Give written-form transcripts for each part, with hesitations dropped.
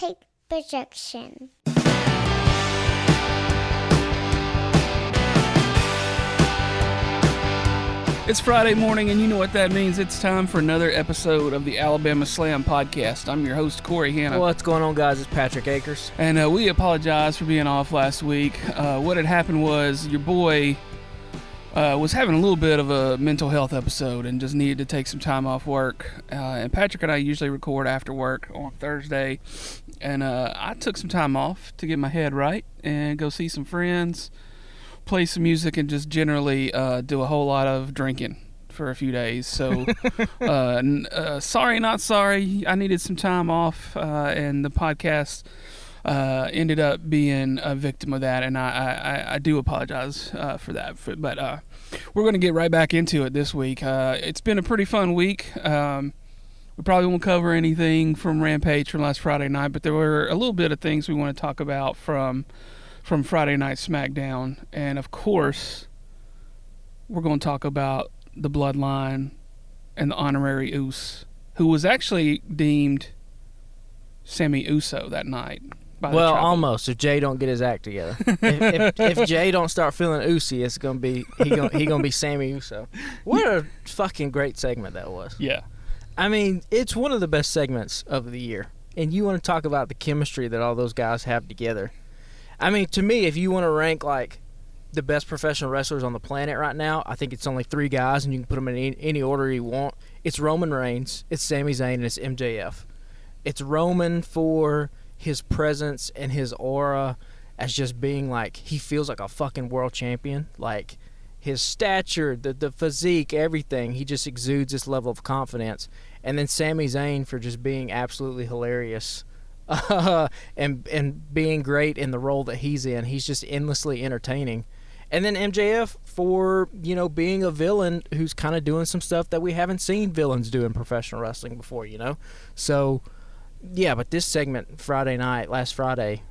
take projection. It's Friday morning, and you know what that means. It's time for another episode of the Alabama Slam podcast. I'm your host, Corey Hanna. What's going on, guys? It's Patrick Akers. And we apologize for being off last week. What had happened was your boy was having a little bit of a mental health episode and just needed to take some time off work. And Patrick and I usually record after work on Thursday. And I took some time off to get my head right and go see some friends, play some music, and just generally do a whole lot of drinking for a few days. So sorry, not sorry. I needed some time off, and the podcast ended up being a victim of that, and I do apologize for that. But we're going to get right back into it this week. It's been a pretty fun week. We probably won't cover anything from Rampage from last Friday night, but there were a little bit of things we want to talk about from Friday Night Smackdown. And of course, we're going to talk about the Bloodline and the Honorary Uso, who was actually deemed Sammy Uso that night. Well, almost, if Jay don't get his act together. if Jay don't start feeling Uso, it's gonna be he gonna be Sammy Uso. What a fucking great segment that was. Yeah. I mean, it's one of the best segments of the year. And you want to talk about the chemistry that all those guys have together. I mean, to me, if you want to rank, like, the best professional wrestlers on the planet right now, I think it's only three guys, and you can put them in any order you want. It's Roman Reigns, it's Sami Zayn, and it's MJF. It's Roman for his presence and his aura as just being, like, he feels like a fucking world champion. Like, his stature, the physique, everything, he just exudes this level of confidence. And then Sami Zayn for just being absolutely hilarious. And being great in the role that he's in. He's just endlessly entertaining. And then MJF for, you know, being a villain who's kind of doing some stuff that we haven't seen villains do in professional wrestling before, you know? So, yeah, but this segment, Friday night, last Friday,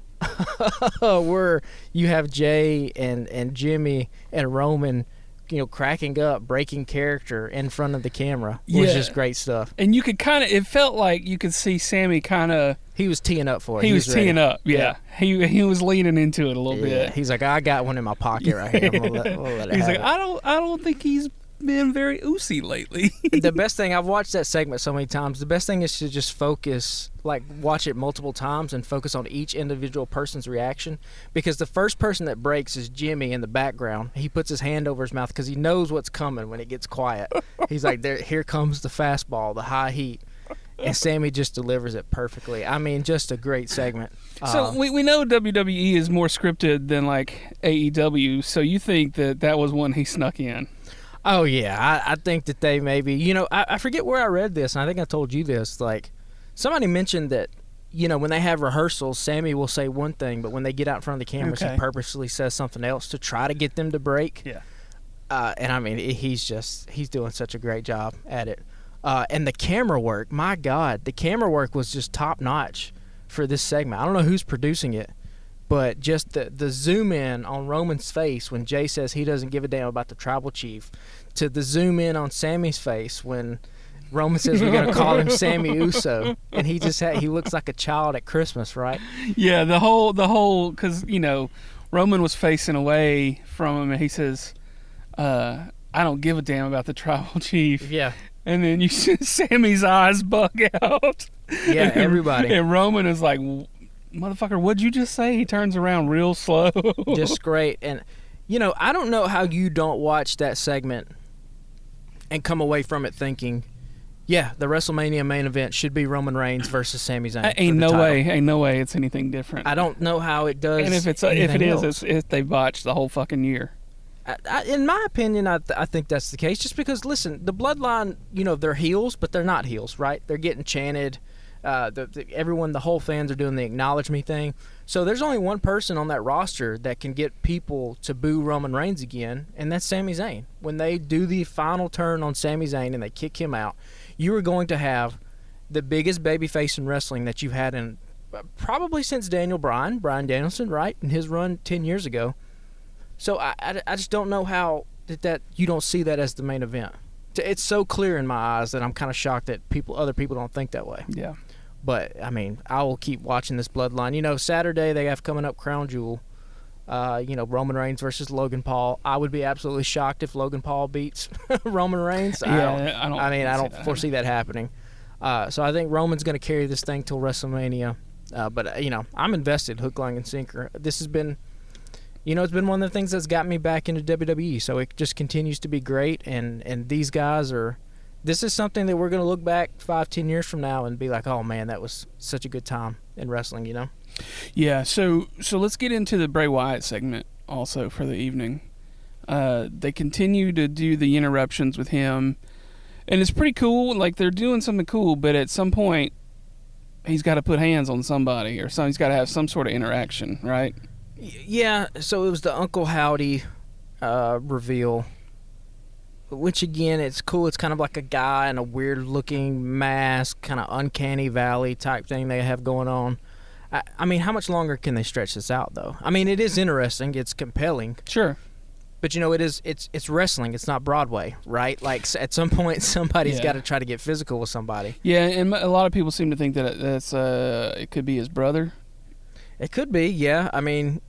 where you have Jay and Jimmy and Roman, you know, cracking up, breaking character in front of the camera was just great stuff. And you could kind of, it felt like you could see Sammy kind of, he was teeing up for it. He was teeing up, yeah. He was leaning into it a little bit. He's like, I got one in my pocket right here. I'm gonna let it He's have like, it. I don't think he's been very Uso lately. The best thing, I've watched that segment so many times, the best thing is to just focus, like watch it multiple times and focus on each individual person's reaction, because the first person that breaks is Jimmy in the background. He puts his hand over his mouth because he knows what's coming when it gets quiet. He's like, here comes the fastball, the high heat. And Sammy just delivers it perfectly. I mean, just a great segment. So we know WWE is more scripted than like AEW, so you think that was one he snuck in? Oh, yeah. I think that they maybe, you know, I forget where I read this, and I think I told you this. Like, somebody mentioned that, you know, when they have rehearsals, Sammy will say one thing, but when they get out in front of the cameras, he purposely says something else to try to get them to break. Yeah. And, I mean, he's doing such a great job at it. And the camera work, my God, the camera work was just top-notch for this segment. I don't know who's producing it, but just the zoom in on Roman's face when Jay says he doesn't give a damn about the tribal chief, to the zoom in on Sammy's face when Roman says we're going to call him Sammy Uso, and he looks like a child at Christmas, right? Yeah, the whole, because, you know, Roman was facing away from him, and he says, I don't give a damn about the tribal chief. Yeah. And then you see Sammy's eyes bug out. Yeah, everybody. And Roman is like, motherfucker, what'd you just say? He turns around real slow. Just great. And, you know, I don't know how you don't watch that segment and come away from it thinking, yeah, the WrestleMania main event should be Roman Reigns versus Sami Zayn. Ain't no way it's anything different. I don't know how it does. And if it is, they botched the whole fucking year. In my opinion, I think that's the case. Just because, listen, the Bloodline, you know, they're heels, but they're not heels, right? They're getting chanted. Everyone, the whole fans are doing the acknowledge me thing. So there's only one person on that roster that can get people to boo Roman Reigns again, and that's Sami Zayn. When they do the final turn on Sami Zayn and they kick him out, you are going to have the biggest babyface in wrestling that you've had in probably since Brian Danielson, right, in his run 10 years ago. So I just don't know how that you don't see that as the main event. It's so clear in my eyes that I'm kind of shocked that other people don't think that way. Yeah. But, I mean, I will keep watching this bloodline. You know, Saturday they have coming up Crown Jewel. You know, Roman Reigns versus Logan Paul. I would be absolutely shocked if Logan Paul beats Roman Reigns. I don't foresee that happening. So I think Roman's going to carry this thing till WrestleMania. But, you know, I'm invested, hook, line, and sinker. This has been, you know, it's been one of the things that's got me back into WWE. So it just continues to be great. And these guys are, this is something that we're going to look back 5-10 years from now and be like, oh, man, that was such a good time in wrestling, you know? Yeah, so let's get into the Bray Wyatt segment also for the evening. They continue to do the interruptions with him, and it's pretty cool. Like, they're doing something cool, but at some point, he's got to put hands on somebody, or he's got to have some sort of interaction, right? Yeah, so it was the Uncle Howdy reveal, which, again, it's cool. It's kind of like a guy in a weird-looking mask, kind of uncanny valley type thing they have going on. I mean, how much longer can they stretch this out, though? I mean, it is interesting. It's compelling. Sure. But, you know, it's wrestling. It's not Broadway, right? Like, at some point, somebody's got to try to get physical with somebody. Yeah, and a lot of people seem to think that it could be his brother. It could be, yeah. I mean,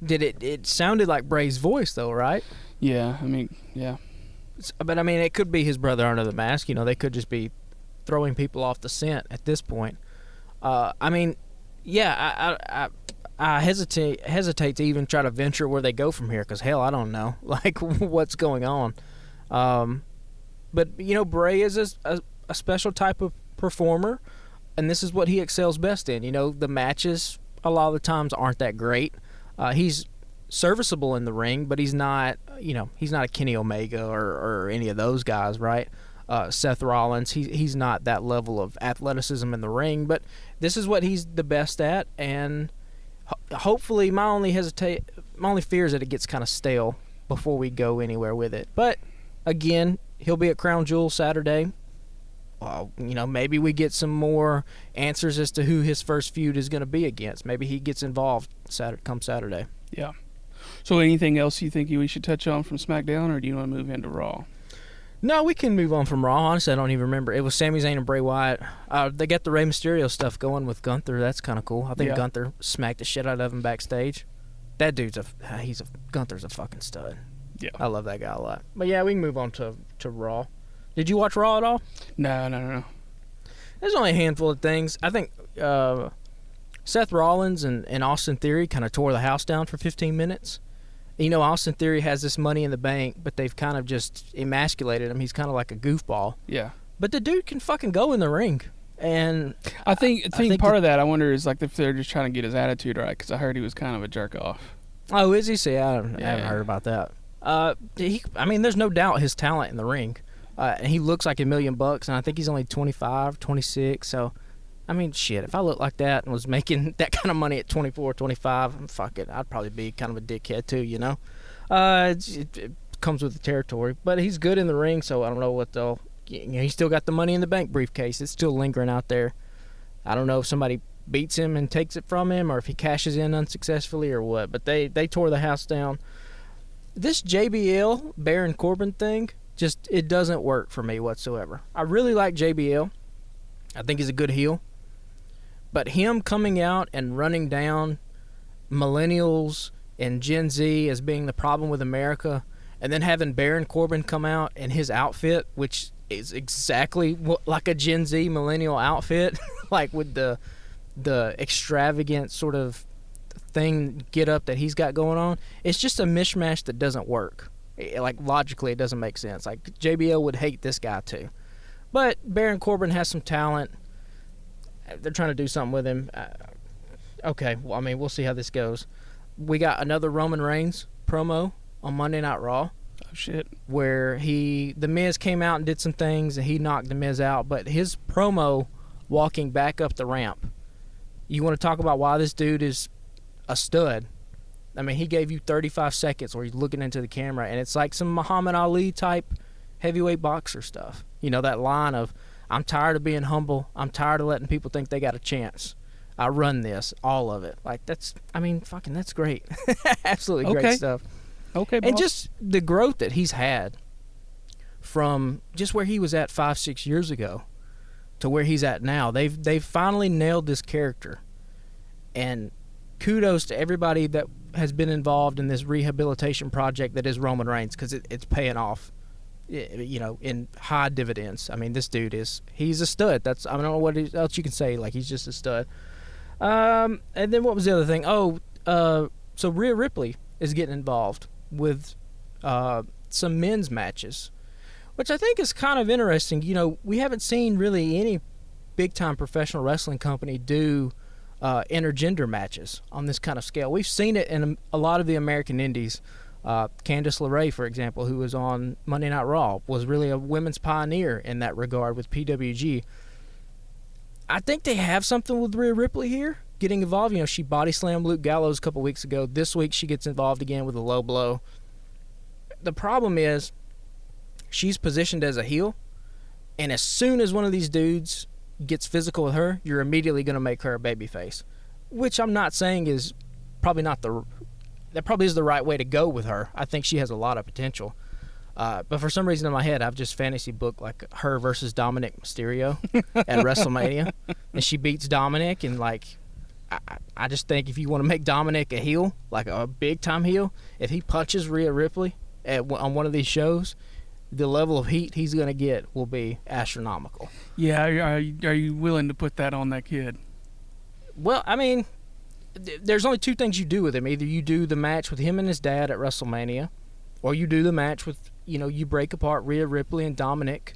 it sounded like Bray's voice, though, right? Yeah, I mean, yeah. But, I mean, it could be his brother under the mask. You know, they could just be throwing people off the scent at this point. I mean... Yeah, I hesitate to even try to venture where they go from here because, hell, I don't know, like, what's going on. But, you know, Bray is a special type of performer, and this is what he excels best in. You know, the matches a lot of the times aren't that great. He's serviceable in the ring, but he's not, you know, he's not a Kenny Omega or any of those guys, right? Seth Rollins, he's not that level of athleticism in the ring, but this is what he's the best at, and hopefully my only fear is that it gets kind of stale before we go anywhere with it. But again, he'll be at Crown Jewel Saturday. You know, maybe we get some more answers as to who his first feud is going to be against. Maybe he gets involved come Saturday. Yeah. So anything else you think we should touch on from SmackDown, or do you want to move into Raw? No, we can move on from Raw. Honestly, I don't even remember. It was Sami Zayn and Bray Wyatt. They got the Rey Mysterio stuff going with Gunther. That's kind of cool. I think Gunther smacked the shit out of him backstage. That dude's Gunther's a fucking stud. Yeah. I love that guy a lot. But yeah, we can move on to Raw. Did you watch Raw at all? No. There's only a handful of things. I think Seth Rollins and Austin Theory kind of tore the house down for 15 minutes. You know, Austin Theory has this Money in the Bank, but they've kind of just emasculated him. He's kind of like a goofball. Yeah. But the dude can fucking go in the ring. And I think part of that, I wonder, is like if they're just trying to get his attitude right, because I heard he was kind of a jerk off. Oh, is he? See, I haven't heard about that. I mean, there's no doubt his talent in the ring. And he looks like $1 million, and I think he's only 25, 26, so... I mean, shit, if I looked like that and was making that kind of money at 24, 25, fuck it, I'd probably be kind of a dickhead too, you know? It comes with the territory. But he's good in the ring, so I don't know what they'll... You know, he's still got the Money in the Bank briefcase. It's still lingering out there. I don't know if somebody beats him and takes it from him or if he cashes in unsuccessfully or what, but they tore the house down. This JBL, Baron Corbin thing, just, it doesn't work for me whatsoever. I really like JBL. I think he's a good heel. But him coming out and running down millennials and Gen Z as being the problem with America, and then having Baron Corbin come out in his outfit, which is exactly like a Gen Z millennial outfit, like with the extravagant sort of thing, get up that he's got going on, it's just a mishmash that doesn't work. Like, logically, it doesn't make sense. Like, JBL would hate this guy too. But Baron Corbin has some talent. They're trying to do something with him. Okay, well, I mean, we'll see how this goes. We got another Roman Reigns promo on Monday Night Raw. Oh, shit. Where The Miz came out and did some things, and he knocked The Miz out. But his promo walking back up the ramp, you want to talk about why this dude is a stud. I mean, he gave you 35 seconds where he's looking into the camera, and it's like some Muhammad Ali type heavyweight boxer stuff. You know, that line of, I'm tired of being humble. I'm tired of letting people think they got a chance. I run this, all of it. Like, that's great. Absolutely great stuff. Okay, boss. And just the growth that he's had from just where he was at 5-6 years ago to where he's at now. They've finally nailed this character, and kudos to everybody that has been involved in this rehabilitation project that is Roman Reigns, because it's paying off, you know, in high dividends. I mean, this dude he's a stud. I don't know what else you can say. Like, he's just a stud. And then what was the other thing? So Rhea Ripley is getting involved with some men's matches, which I think is kind of interesting. You know, we haven't seen really any big-time professional wrestling company do intergender matches on this kind of scale. We've seen it in a lot of the American indies. Candice LeRae, for example, who was on Monday Night Raw, was really a women's pioneer in that regard with PWG. I think they have something with Rhea Ripley here, getting involved. You know, she body slammed Luke Gallows a couple weeks ago. This week she gets involved again with a low blow. The problem is she's positioned as a heel, and as soon as one of these dudes gets physical with her, you're immediately going to make her a babyface, which I'm not saying is probably not that probably is the right way to go with her. I think she has a lot of potential. But for some reason in my head, I've just fantasy booked like her versus Dominic Mysterio at WrestleMania, and she beats Dominic, and like I just think if you want to make Dominic a heel, like a big time heel, if he punches Rhea Ripley on one of these shows, the level of heat he's going to get will be astronomical. Yeah, are you willing to put that on that kid? Well, I mean, there's only two things you do with him. Either you do the match with him and his dad at WrestleMania, or you do the match with, you know, you break apart Rhea Ripley and Dominic,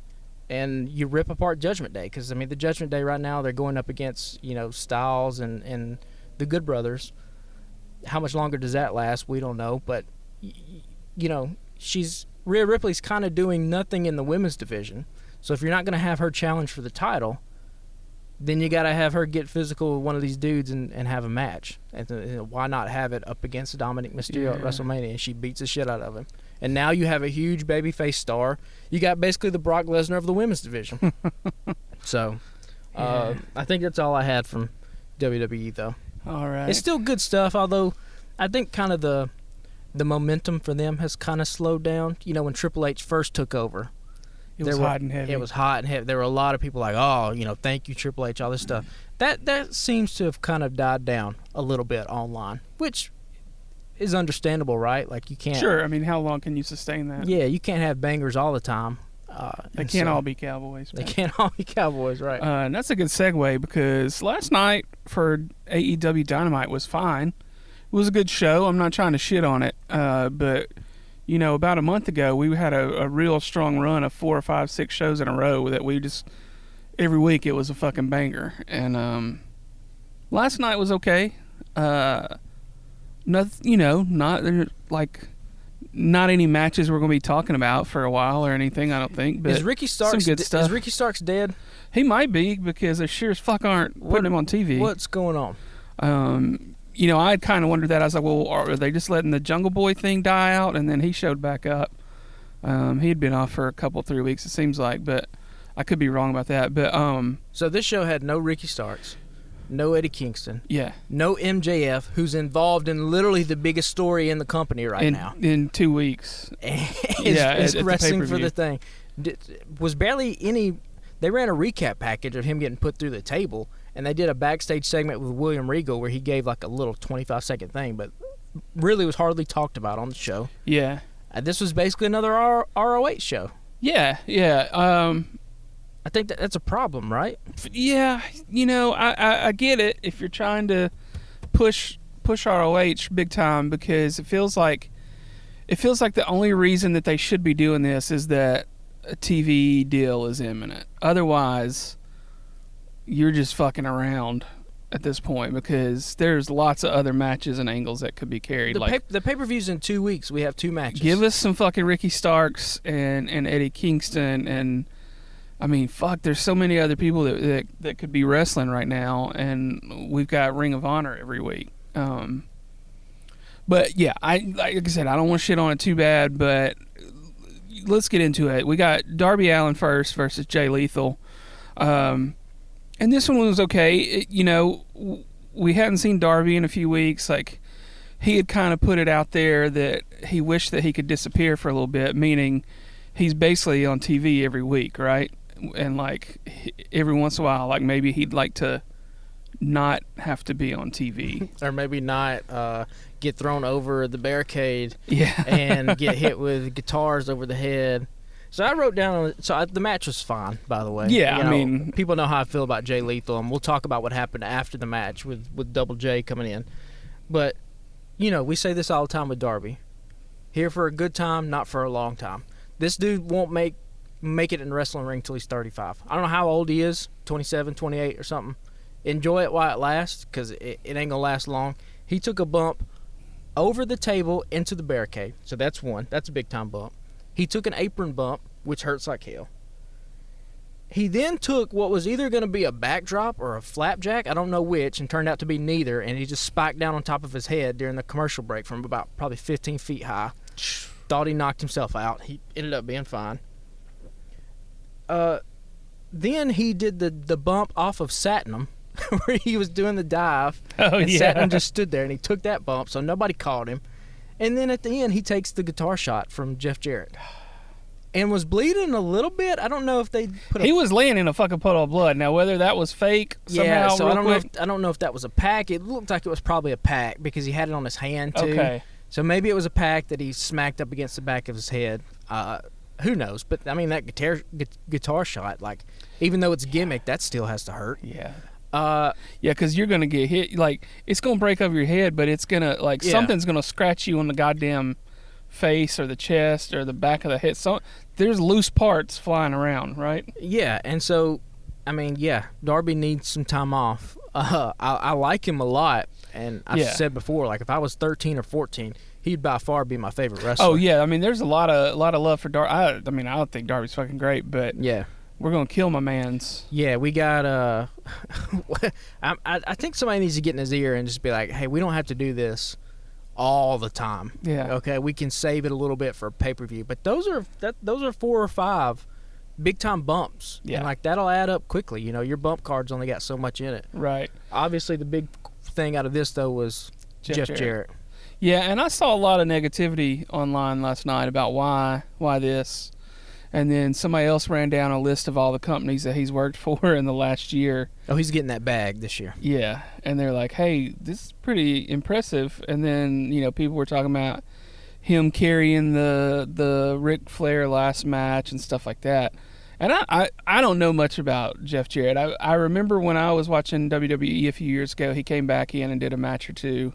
and you rip apart Judgment Day. Because, I mean, the Judgment Day right now, they're going up against, you know, Styles and the Good Brothers. How much longer does that last? We don't know. But, you know, Rhea Ripley's kind of doing nothing in the women's division. So if you're not going to have her challenge for the title, then you got to have her get physical with one of these dudes and have a match. And why not have it up against Dominic Mysterio at WrestleMania, and she beats the shit out of him. And now you have a huge babyface star. You got basically the Brock Lesnar of the women's division. So I think that's all I had from WWE, though. All right. It's still good stuff, although I think kind of the momentum for them has kind of slowed down. You know, when Triple H first took over, it was hot and heavy. It was hot and heavy. There were a lot of people like, oh, you know, thank you, Triple H, all this stuff. That seems to have kind of died down a little bit online, which is understandable, right? Like, you can't... Sure, I mean, how long can you sustain that? Yeah, you can't have bangers all the time. They can't all be Cowboys. They can't all be Cowboys, right. And that's a good segue, because last night for AEW Dynamite was fine. It was a good show. I'm not trying to shit on it, but... You know, about a month ago, we had a real strong run of 4 or 5, 6 shows in a row that we just, every week it was a fucking banger. And last night was okay. Not any matches we're going to be talking about for a while or anything, I don't think. But is Ricky Starks some good stuff. Is Ricky Starks dead? He might be, because they sure as fuck aren't putting him on TV. What's going on? You know, I kind of wondered that. I was like, well, are they just letting the Jungle Boy thing die out? And then he showed back up. He had been off for a couple, 3 weeks, it seems like, but I could be wrong about that. But so this show had no Ricky Starks, no Eddie Kingston, yeah, no MJF, who's involved in literally the biggest story in the company now. In 2 weeks. It's wrestling for the thing. Was barely any... They ran a recap package of him getting put through the table, and they did a backstage segment with William Regal where he gave like a little 25-second thing, but really was hardly talked about on the show. Yeah. This was basically another ROH show. Yeah. I think that's a problem, right? Yeah, you know, I get it if you're trying to push ROH big time, because it feels like the only reason that they should be doing this is that a TV deal is imminent. Otherwise, you're just fucking around at this point, because there's lots of other matches and angles that could be carried. The pay-per-view's in 2 weeks. We have 2 matches. Give us some fucking Ricky Starks and Eddie Kingston, and I mean, fuck, there's so many other people that could be wrestling right now, and we've got Ring of Honor every week. But yeah, like I said, I don't want to shit on it too bad, but let's get into it. We got Darby Allin first versus Jay Lethal. And this one was okay. You know, we hadn't seen Darby in a few weeks. Like, he had kind of put it out there that he wished that he could disappear for a little bit, meaning he's basically on TV every week, right? and like every once in a while, like maybe he'd like to not have to be on TV. Or maybe not get thrown over the barricade Yeah. and get hit with guitars over the head. So I wrote down. The match was fine, by the way. Yeah, You I know, mean- people know how I feel about Jay Lethal, and we'll talk about what happened after the match with Double J coming in. But we say this all the time with Darby: here for a good time, not for a long time. This dude won't make it in the wrestling ring till he's 35. I don't know how old he is, 27, 28 or something. Enjoy it while it lasts, because it ain't gonna last long. He took a bump over the table into the barricade, so that's one. That's a big time bump. He took an apron bump, which hurts like hell. He then took what was either going to be a backdrop or a flapjack, I don't know which, and turned out to be neither, and he just spiked down on top of his head during the commercial break from about probably 15 feet high. Thought he knocked himself out. He ended up being fine. Then he did the bump off of Satnam, where he was doing the dive, Oh, and yeah. Satnam just stood there, and he took that bump, so nobody caught him. And then at the end, he takes the guitar shot from Jeff Jarrett. And was bleeding a little bit. I don't know if they put He was laying in a fucking puddle of blood. Now, whether that was fake somehow, so real I don't know. quick- I don't know if that was a pack. It looked like it was probably a pack because he had it on his hand too. Okay. So maybe it was a pack that he smacked up against the back of his head. Who knows? But I mean, that guitar shot, like, even though it's gimmick, that still has to hurt. Yeah. Uh, Yeah, because you're gonna get hit. Like, it's gonna break over your head, but it's gonna Yeah. something's gonna scratch you on the goddamn face or the chest or the back of the head. So there's loose parts flying around, right? yeah, and so, I mean, yeah, Darby needs some time off. I like him a lot, and I've Yeah. said before, like, if I was 13 or 14, he'd by far be my favorite wrestler. Oh yeah, I mean, there's a lot of love for Darby. I mean, I don't think Darby's fucking great, but Yeah. we're gonna kill my man's. Yeah, we got. I think somebody needs to get in his ear and just be like, "Hey, we don't have to do this all the time. Yeah. Okay, we can save it a little bit for a pay per view." But those are 4 or 5 big time bumps. Yeah. And like that'll add up quickly. Your bump card's only got so much in it. Right. Obviously, the big thing out of this though was Jeff Jarrett. Yeah, and I saw a lot of negativity online last night about why this. And then somebody else ran down a list of all the companies that he's worked for in the last year. Oh, he's getting that bag this year. Yeah, and they're like, "Hey, this is pretty impressive." And then people were talking about him carrying the Ric Flair last match and stuff like that. And I don't know much about Jeff Jarrett. I remember when I was watching WWE a few years ago, he came back in and did a match or two,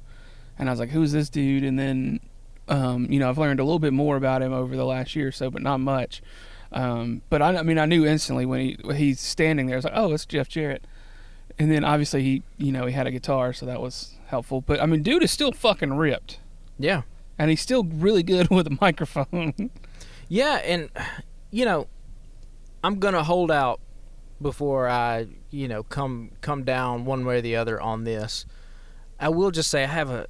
and I was like, "Who's this dude?" And then I've learned a little bit more about him over the last year or so, but not much. But I mean, I knew instantly when he's standing there. I was like, "Oh, it's Jeff Jarrett." And then obviously he had a guitar, so that was helpful. But I mean, dude is still fucking ripped, Yeah. and he's still really good with a microphone. Yeah, and I'm gonna hold out before I come down one way or the other on this. I will just say I have a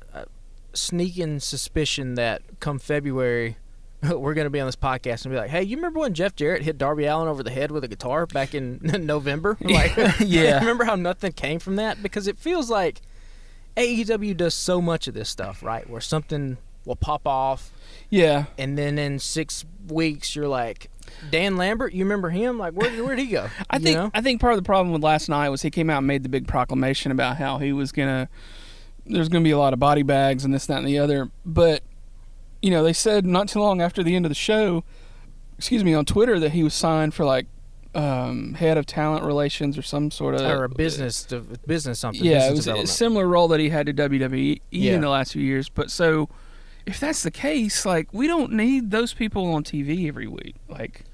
sneaking suspicion that come February we're gonna be on this podcast and be like, "Hey, you remember when Jeff Jarrett hit Darby Allin over the head with a guitar back in November?" Like, Yeah. remember how nothing came from that? Because it feels like AEW does so much of this stuff, right? Where something will pop off, Yeah, and then in 6 weeks you're like, Dan Lambert, you remember him? Like, where'd he go? I think part of the problem with last night was he came out and made the big proclamation about how he was there's gonna be a lot of body bags and this, that, and the other. But they said not too long after the end of the show, on Twitter, that he was signed for like head of talent relations or some sort of or a business something. Yeah, business it was a development. similar role that he had to WWE Yeah. in the last few years. But so, if that's the case, like, we don't need those people on TV every week. Like,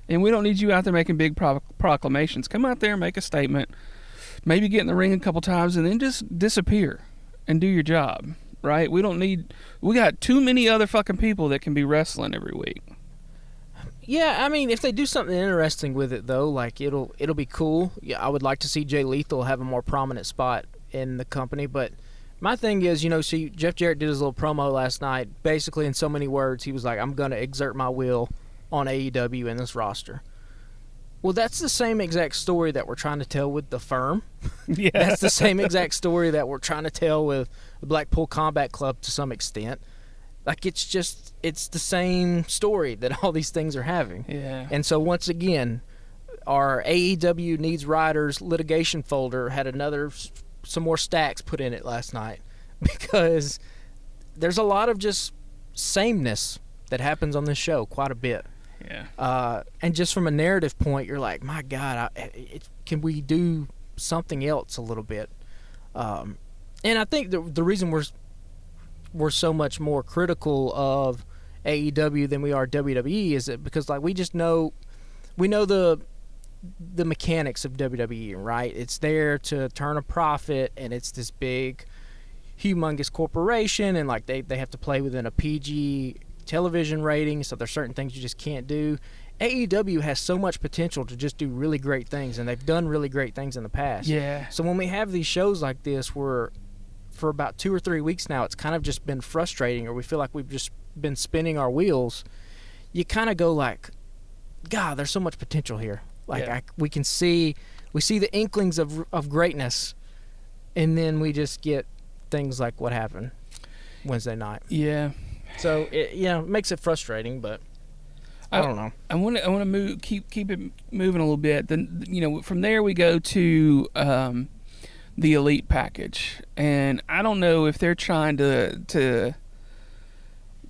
and we don't need you out there making big proclamations. Come out there, make a statement, maybe get in the ring a couple times, and then just disappear and do your job. Right? We got too many other fucking people that can be wrestling every week. Yeah, I mean, if they do something interesting with it, though, like it'll be cool. Yeah, I would like to see Jay Lethal have a more prominent spot in the company. But my thing is, see, Jeff Jarrett did his little promo last night. Basically, in so many words, he was like, "I'm going to exert my will on AEW in this roster." Well, that's the same exact story that we're trying to tell with the Firm. Yeah. That's the same exact story that we're trying to tell with the Blackpool Combat Club to some extent. Like, it's the same story that all these things are having. Yeah. And so once again, our AEW Needs Writers litigation folder had some more stacks put in it last night because there's a lot of just sameness that happens on this show quite a bit. Yeah. And just from a narrative point, you're like, my God, can we do something else a little bit? And I think the reason we're so much more critical of AEW than we are WWE is that because like we know the mechanics of WWE, right? It's there to turn a profit, and it's this big, humongous corporation, and like they have to play within a PG television rating, so there's certain things you just can't do. AEW has so much potential to just do really great things, and they've done really great things in the past. Yeah. So when we have these shows like this where for about 2 or 3 weeks now it's kind of just been frustrating, or we feel like we've just been spinning our wheels, you kind of go like, God, there's so much potential here. Like Yeah. we see the inklings of greatness, and then we just get things like what happened Wednesday night. Yeah. So it makes it frustrating, but I don't know. I want to move, keep it moving a little bit. Then from there we go to the Elite package, and I don't know if they're trying to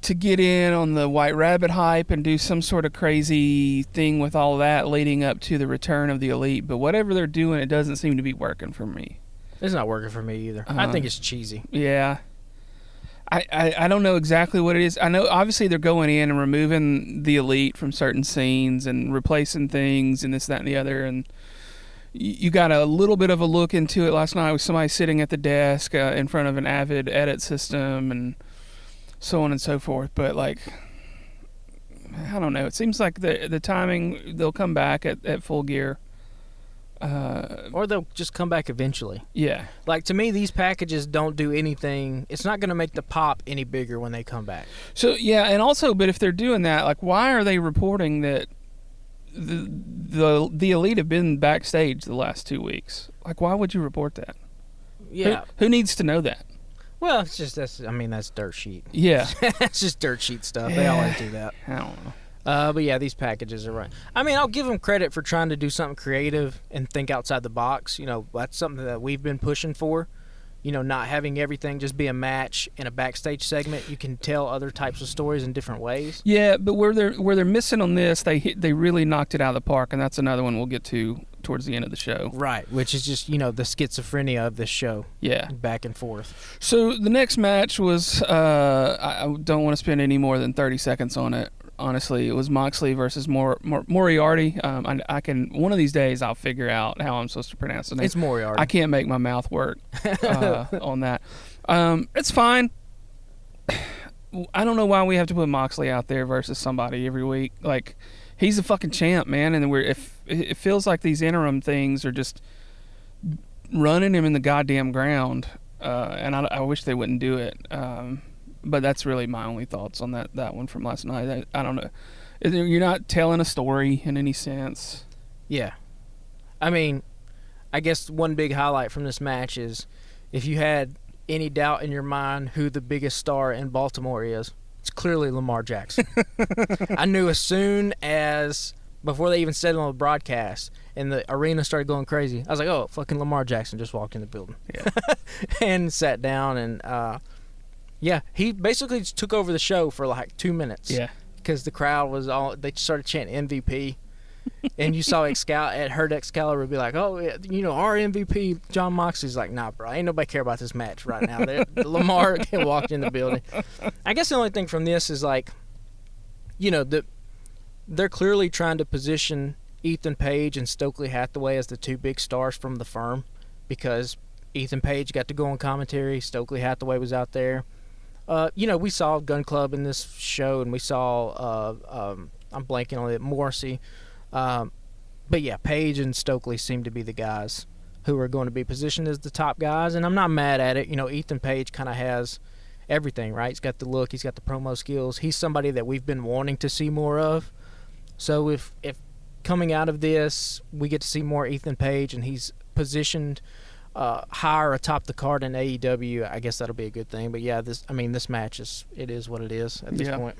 get in on the White Rabbit hype and do some sort of crazy thing with all that leading up to the return of the Elite. But whatever they're doing, it doesn't seem to be working for me. It's not working for me either. I think it's cheesy. Yeah. I don't know exactly what it is. I know obviously they're going in and removing the Elite from certain scenes and replacing things and this, that, and the other. And you got a little bit of a look into it last night with somebody sitting at the desk in front of an Avid edit system and so on and so forth. But like, I don't know. It seems like the timing, they'll come back at full gear. Or they'll just come back eventually. Yeah. Like, to me, these packages don't do anything. It's not going to make the pop any bigger when they come back. So, yeah, and also, but if they're doing that, like, why are they reporting that the Elite have been backstage the last 2 weeks? Like, why would you report that? Yeah. Who needs to know that? Well, it's just, that's dirt sheet. Yeah. That's just dirt sheet stuff. They always do that. I don't know. But yeah, these packages are right. I mean, I'll give them credit for trying to do something creative and think outside the box. That's something that we've been pushing for. Not having everything just be a match in a backstage segment. You can tell other types of stories in different ways. Yeah, but where they're missing on this, they really knocked it out of the park, and that's another one we'll get to towards the end of the show. Right, which is just, the schizophrenia of this show. Yeah. Back and forth. So the next match was, I don't want to spend any more than 30 seconds on it. Honestly, it was Moxley versus Moriarty. I can one of these days I'll figure out how I'm supposed to pronounce the name. It's Moriarty. I can't make my mouth work on that. It's fine. I don't know why we have to put Moxley out there versus somebody every week. Like, he's a fucking champ, man, and it feels like these interim things are just running him in the goddamn ground. And I wish they wouldn't do it. But that's really my only thoughts on that one from last night. I don't know. You're not telling a story in any sense. Yeah. I mean, I guess one big highlight from this match is if you had any doubt in your mind who the biggest star in Baltimore is, it's clearly Lamar Jackson. I knew as soon as, before they even said it on the broadcast, and the arena started going crazy, I was like, oh, fucking Lamar Jackson just walked in the building. Yeah. And sat down and... yeah, he basically just took over the show for like 2 minutes. Yeah. Because the crowd was they started chanting MVP. And you saw heard Excalibur be like, oh, yeah, our MVP, John Moxley's like, nah, bro, ain't nobody care about this match right now. Lamar walked in the building. I guess the only thing from this is like, they're clearly trying to position Ethan Page and Stokely Hathaway as the two big stars from the firm because Ethan Page got to go on commentary. Stokely Hathaway was out there. We saw Gun Club in this show, and we saw, I'm blanking on it, Morrissey. But yeah, Page and Stokely seem to be the guys who are going to be positioned as the top guys, and I'm not mad at it. Ethan Page kind of has everything, right? He's got the look, he's got the promo skills. He's somebody that we've been wanting to see more of. So if coming out of this, we get to see more Ethan Page, and he's positioned higher atop the card in AEW, I guess that'll be a good thing. But yeah, this match is what it is at this point.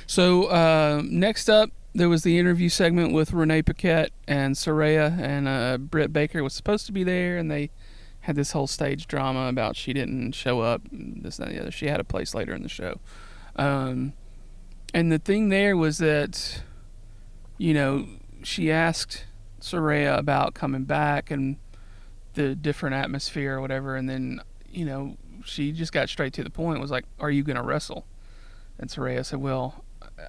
So next up, there was the interview segment with Renee Paquette and Soraya, and Britt Baker was supposed to be there, and they had this whole stage drama about she didn't show up, this and the other. She had a place later in the show. And the thing there was that, she asked Soraya about coming back and the different atmosphere or whatever, and then, she just got straight to the point, was like, are you going to wrestle? And Soraya said, well,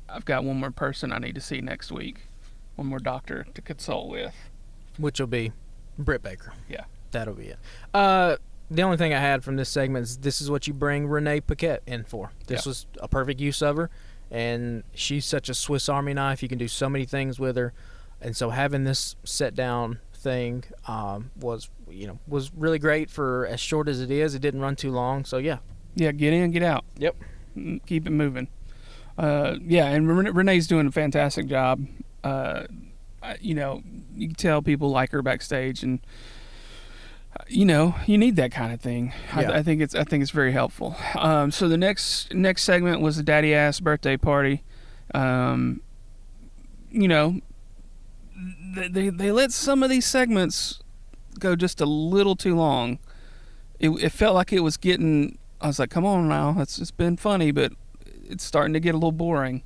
I've got one more person I need to see next week, one more doctor to consult with. Which will be Britt Baker. Yeah. That'll be it. The only thing I had from this segment is this is what you bring Renee Paquette in for. This was a perfect use of her, and she's such a Swiss Army knife. You can do so many things with her, and so having this set down thing was really great for as short as it is. It didn't run too long, so yeah. Yeah, get in, get out. Yep. Keep it moving. And Renee's doing a fantastic job. You can tell people like her backstage, and you need that kind of thing. Yeah. I think it's very helpful. So the next segment was the Daddy Ass birthday party. They let some of these segments go just a little too long. It felt like it was getting. I was like, come on now, it's been funny, but it's starting to get a little boring.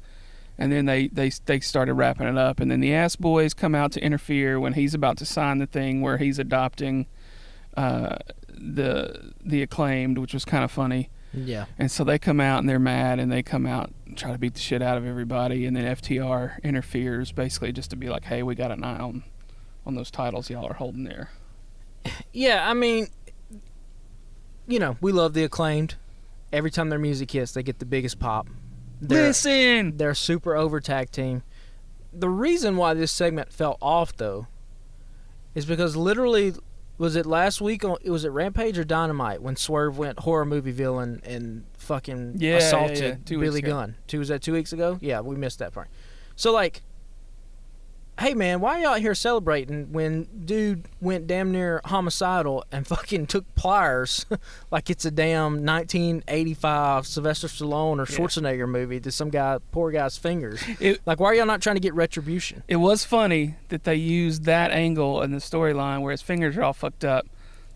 And then they started wrapping it up, and then the Ass Boys come out to interfere when he's about to sign the thing where he's adopting the Acclaimed, which was kind of funny. Yeah. And so they come out and they're mad, and they come out and try to beat the shit out of everybody, and then FTR interferes basically just to be like, hey, we got an eye on those titles y'all are holding there. Yeah, I mean, we love the Acclaimed. Every time their music hits, they get the biggest pop. Listen! They're a super over tag team. The reason why this segment fell off, though, is because literally, was it last week? Was it Rampage or Dynamite when Swerve went horror movie villain and fucking assaulted Billy Gunn? Was that 2 weeks ago? Yeah, we missed that part. So, hey, man, why are you out here celebrating when dude went damn near homicidal and fucking took pliers like it's a damn 1985 Sylvester Stallone or Schwarzenegger movie to some poor guy's fingers? Why are y'all not trying to get retribution? It was funny that they used that angle in the storyline where his fingers are all fucked up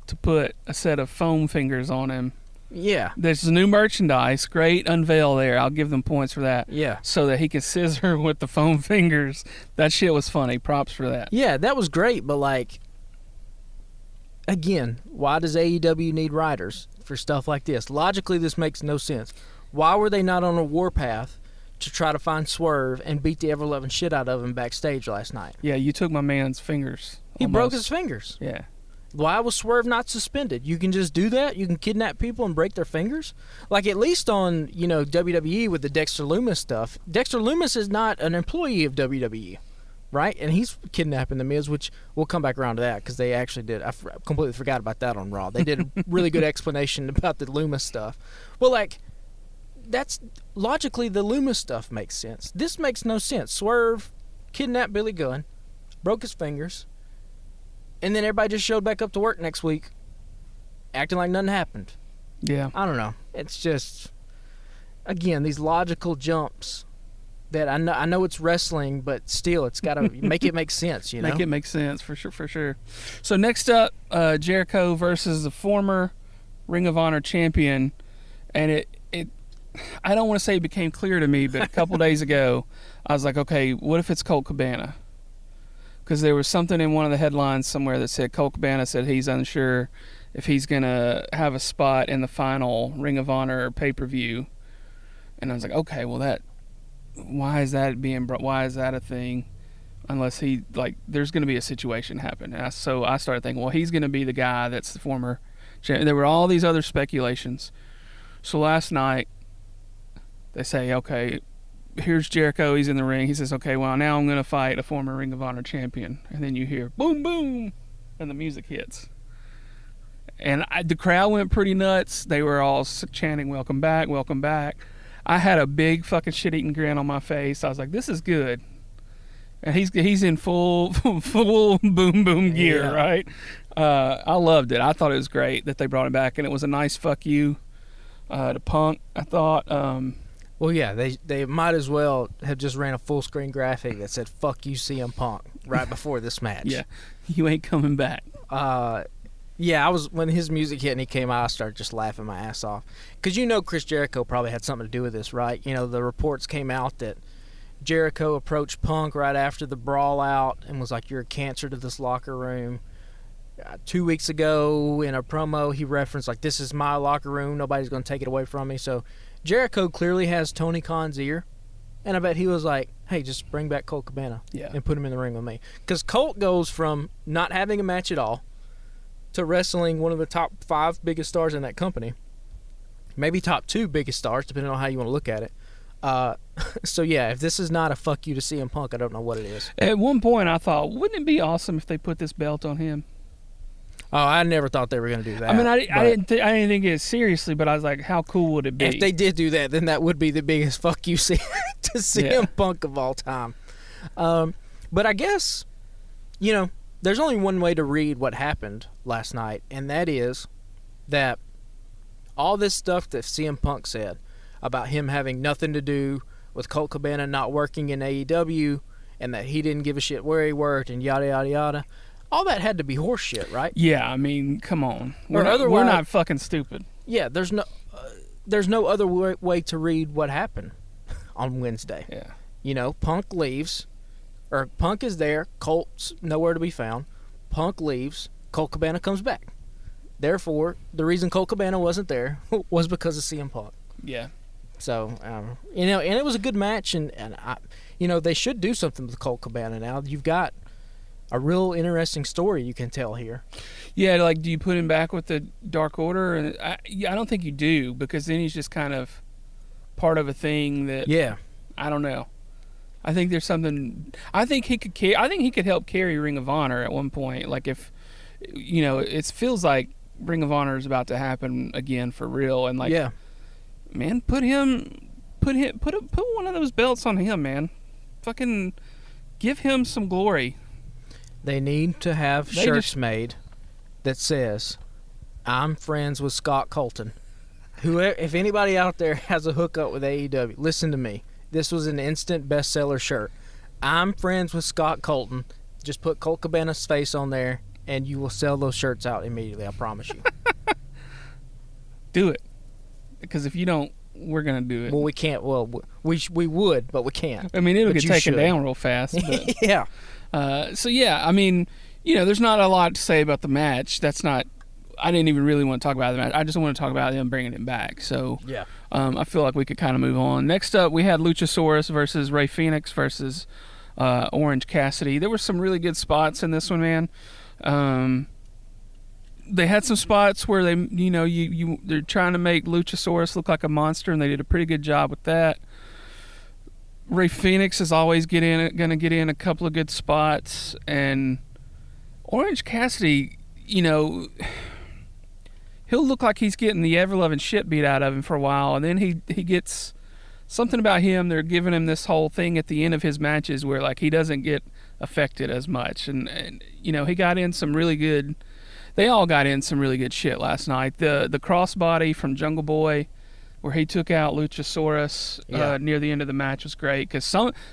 to put a set of foam fingers on him. Yeah. There's new merchandise. Great unveil there. I'll give them points for that. Yeah. So that he can scissor with the foam fingers. That shit was funny. Props for that. Yeah, that was great, but again, why does AEW need writers for stuff like this? Logically, this makes no sense. Why were they not on a warpath to try to find Swerve and beat the ever-loving shit out of him backstage last night? Yeah, you took my man's fingers. He broke his fingers. Yeah. Why was Swerve not suspended? You can just do that? You can kidnap people and break their fingers? At least on, WWE with the Dexter Lumis stuff. Dexter Lumis is not an employee of WWE, right? And he's kidnapping the Miz, which we'll come back around to that because they actually did. I completely forgot about that on Raw. They did a really good explanation about the Lumis stuff. Well, that's logically the Lumis stuff makes sense. This makes no sense. Swerve kidnapped Billy Gunn, broke his fingers, and then everybody just showed back up to work next week, acting like nothing happened. Yeah. I don't know. It's just, again, these logical jumps that I know it's wrestling, but still, it's got to make it make sense, Make it make sense, for sure. So next up, Jericho versus the former Ring of Honor champion, and it I don't want to say it became clear to me, but a couple days ago, I was like, okay, what if it's Colt Cabana? Because there was something in one of the headlines somewhere that said Colt Cabana said he's unsure if he's going to have a spot in the final Ring of Honor pay-per-view. And I was like, okay, well, why is that a thing? Unless there's going to be a situation happen. So I started thinking, well, he's going to be the guy that's the former champion. There were all these other speculations. So last night, they say, okay, here's Jericho, he's in the ring. He says, okay, well, now I'm going to fight a former Ring of Honor champion. And then you hear, boom, boom, and the music hits. And the crowd went pretty nuts. They were all chanting, welcome back, welcome back. I had a big fucking shit-eating grin on my face. I was like, this is good. And he's in full boom, boom gear, right? I loved it. I thought it was great that they brought him back, and it was a nice fuck you to Punk, I thought. Well, yeah, they might as well have just ran a full screen graphic that said "Fuck you, CM Punk" right before this match. Yeah, you ain't coming back. Yeah, when his music hit and he came out, I started just laughing my ass off. Because Chris Jericho probably had something to do with this, right? The reports came out that Jericho approached Punk right after the brawl out and was like, "You're a cancer to this locker room." 2 weeks ago in a promo, he referenced, like, "This is my locker room. Nobody's going to take it away from me." So Jericho clearly has Tony Khan's ear. And I bet he was like, "Hey, just bring back Colt Cabana and put him in the ring with me." Because Colt goes from not having a match at all to wrestling one of the top 5 biggest stars in that company. Maybe top 2 biggest stars, depending on how you want to look at it. So, yeah, if this is not a fuck you to CM Punk, I don't know what it is. At one point, I thought, wouldn't it be awesome if they put this belt on him? Oh, I never thought they were going to do that. I mean, I didn't think it seriously, but I was like, how cool would it be? If they did do that, then that would be the biggest fuck you to CM Punk of all time. But I guess, there's only one way to read what happened last night, and that is that all this stuff that CM Punk said about him having nothing to do with Colt Cabana not working in AEW and that he didn't give a shit where he worked and yada, yada, yada, all that had to be horse shit, right? Yeah, I mean, come on. We're not fucking stupid. Yeah, there's no other way to read what happened on Wednesday. Yeah. Punk leaves, or Punk is there, Colt's nowhere to be found. Punk leaves, Colt Cabana comes back. Therefore, the reason Colt Cabana wasn't there was because of CM Punk. Yeah. So, and it was a good match, and they should do something with Colt Cabana now. You've got a real interesting story you can tell here. Yeah, like, do you put him back with the Dark Order? And I don't think you do, because then he's just kind of part of a thing that. Yeah. I don't know. I think there's something. I think he could help carry Ring of Honor at one point. Like, if it feels like Ring of Honor is about to happen again for real, and like, yeah, man, put one of those belts on him, man. Fucking give him some glory. They need to have shirts made that says, "I'm friends with Scott Colton." If anybody out there has a hookup with AEW, listen to me. This was an instant bestseller shirt. "I'm friends with Scott Colton." Just put Colt Cabana's face on there, and you will sell those shirts out immediately. I promise you. Do it, because if you don't, we're gonna do it. Well, we can't. Well, we would, but we can't. I mean, it'll get taken down real fast. But, yeah. So yeah, I mean, there's not a lot to say about the match. I didn't even really want to talk about the match. I just want to talk about them bringing it back. So yeah, I feel like we could kind of move on. Next up, we had Luchasaurus versus Rey Fenix versus Orange Cassidy. There were some really good spots in this one, man. They had some spots where they're trying to make Luchasaurus look like a monster, and they did a pretty good job with that. Rey Fenix is always going to get in a couple of good spots, and Orange Cassidy, he'll look like he's getting the ever-loving shit beat out of him for a while, and then he gets something about him. They're giving him this whole thing at the end of his matches where, like, he doesn't get affected as much, and he got in some really good. They all got in some really good shit last night. The crossbody from Jungle Boy, where he took out Luchasaurus near the end of the match, was great, because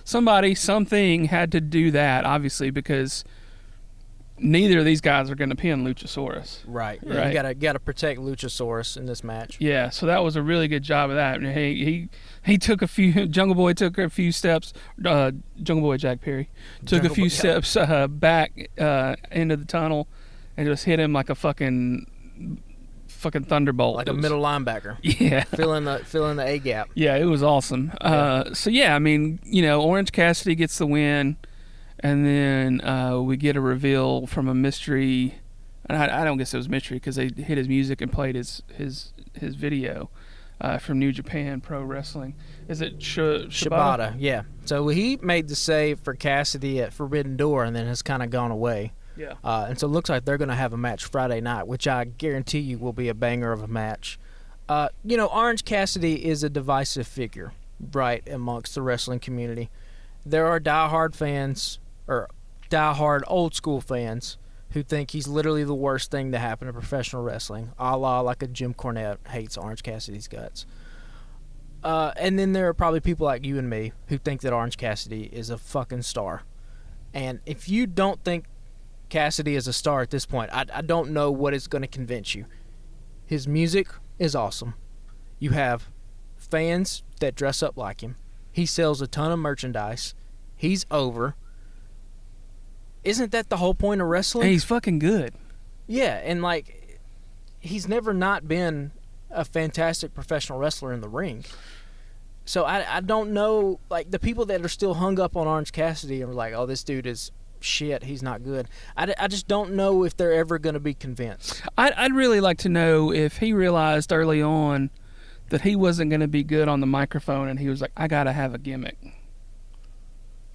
something had to do that, obviously, because neither of these guys are going to pin Luchasaurus. Right. Yeah, right. You got to protect Luchasaurus in this match. Yeah. So that was a really good job of that. He took a few. Jungle Boy took a few steps. Jungle Boy Jack Perry took a few steps back into the tunnel and just hit him like a fucking thunderbolt. Like a middle linebacker. Yeah. Filling the A gap. Yeah, it was awesome. So yeah, I mean, Orange Cassidy gets the win. And then we get a reveal from a mystery. And I don't guess it was mystery because they hit his music and played his video from New Japan Pro Wrestling. Is it Shibata? Yeah. So he made the save for Cassidy at Forbidden Door and then has kind of gone away. Yeah. And so it looks like they're going to have a match Friday night, which I guarantee you will be a banger of a match. Orange Cassidy is a divisive figure, right, amongst the wrestling community. There are diehard fans, or diehard old school fans, who think he's literally the worst thing to happen to professional wrestling, a la like a Jim Cornette hates Orange Cassidy's guts. And then there are probably people like you and me who think that Orange Cassidy is a fucking star. And if you don't think Cassidy is a star at this point, I don't know what is going to convince you. His music is awesome. You have fans that dress up like him. He sells a ton of merchandise. He's over. Isn't that the whole point of wrestling? Hey, he's fucking good. Yeah, and like, he's never not been a fantastic professional wrestler in the ring. So I don't know, like, the people that are still hung up on Orange Cassidy and are like, oh, this dude is shit, he's not good. I just don't know if they're ever going to be convinced. I'd really like to know if he realized early on that he wasn't going to be good on the microphone, and he was like, I got to have a gimmick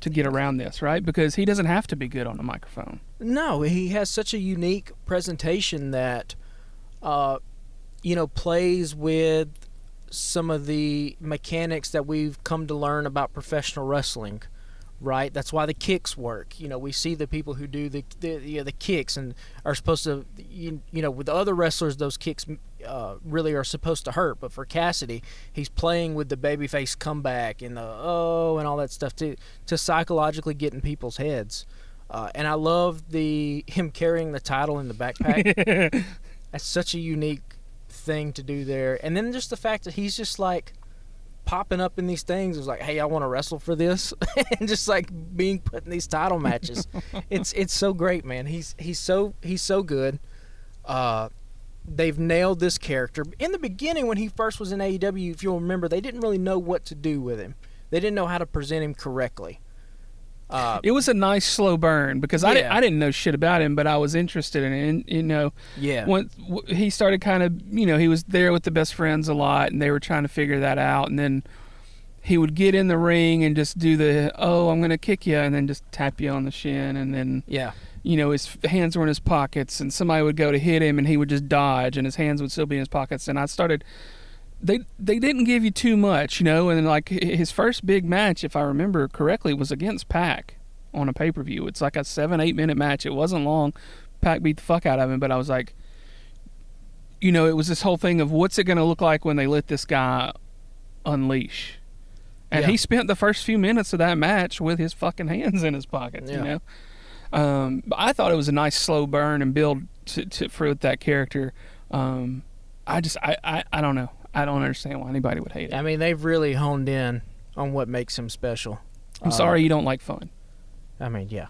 to get around this, right? Because he doesn't have to be good on the microphone. No, he has such a unique presentation that, plays with some of the mechanics that we've come to learn about professional wrestling, right? That's why the kicks work. We see the people who do the kicks and are supposed to, with the other wrestlers, those kicks really are supposed to hurt. But for Cassidy, he's playing with the babyface comeback and and all that stuff to psychologically get in people's heads. And I love him carrying the title in the backpack. That's such a unique thing to do there. And then just the fact that he's just like popping up in these things. It was like, hey, I want to wrestle for this. And just like being put in these title matches. It's so great, man. He's so good. They've nailed this character. In the beginning, when he first was in AEW, if you'll remember, they didn't really know what to do with him. They didn't know how to present him correctly. It was a nice slow burn because I didn't know shit about him, but I was interested in it. Yeah. When he started kind of, he was there with the best friends a lot, and they were trying to figure that out. And then he would get in the ring and just do I'm going to kick you, and then just tap you on the shin, and then his hands were in his pockets, and somebody would go to hit him, and he would just dodge, and his hands would still be in his pockets. And I started. They didn't give you too much, and then like his first big match, if I remember correctly, was against Pac on a pay-per-view. It's like a 7-8 minute match. It wasn't long. Pac beat the fuck out of him, but I was like, it was this whole thing of what's it going to look like when they let this guy unleash. And he spent the first few minutes of that match with his fucking hands in his pockets, But I thought it was a nice slow burn and build for that character. I don't know. I don't understand why anybody would hate it. I mean, they've really honed in on what makes him special. I'm sorry you don't like fun. I mean, yeah.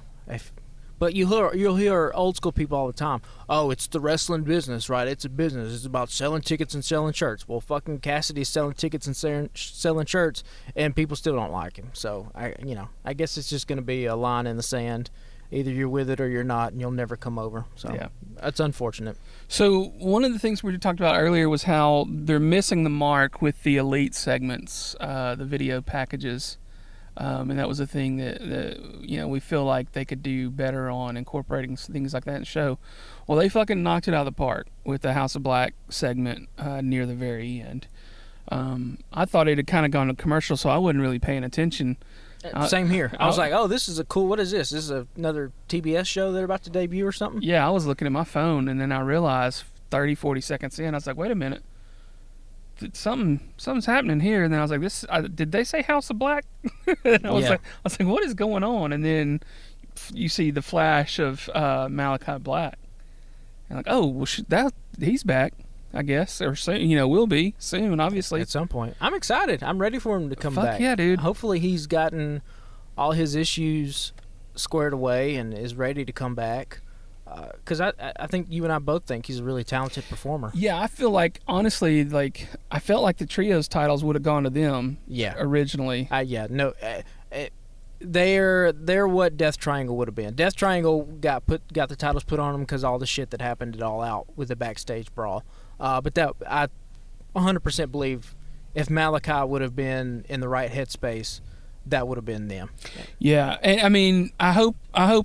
But you'll hear old school people all the time. Oh, it's the wrestling business, right? It's a business. It's about selling tickets and selling shirts. Well, fucking Cassidy's selling tickets and selling shirts, and people still don't like him. So, I guess it's just going to be a line in the sand. Either you're with it or you're not, and you'll never come over. So that's unfortunate. So one of the things we talked about earlier was how they're missing the mark with the elite segments, the video packages, and that was a thing that we feel like they could do better on incorporating things like that in the show. Well, they fucking knocked it out of the park with the House of Black segment near the very end. I thought it had kind of gone to commercial, so I wasn't really paying attention. Same here. I was like, oh, this is a cool, what is this? This is another TBS show they're about to debut or something? Yeah, I was looking at my phone, and then I realized 30, 40 seconds in, I was like, wait a minute. Something's happening here. And then I was like, did they say House of Black? And I was like, what is going on? And then you see the flash of Malachi Black. And like, oh, well, he's back, I guess, or soon, will be soon, obviously. At some point. I'm excited. I'm ready for him to come back. Fuck yeah, dude. Hopefully he's gotten all his issues squared away and is ready to come back. Because I think you and I both think he's a really talented performer. Yeah, I feel like, honestly, I felt like the trios titles would have gone to them originally. They're what Death Triangle would have been. Death Triangle got the titles put on them because all the shit that happened at All Out with the backstage brawl. But that I 100% believe if Malachi would have been in the right headspace, that would have been them. Yeah, and I mean, I hope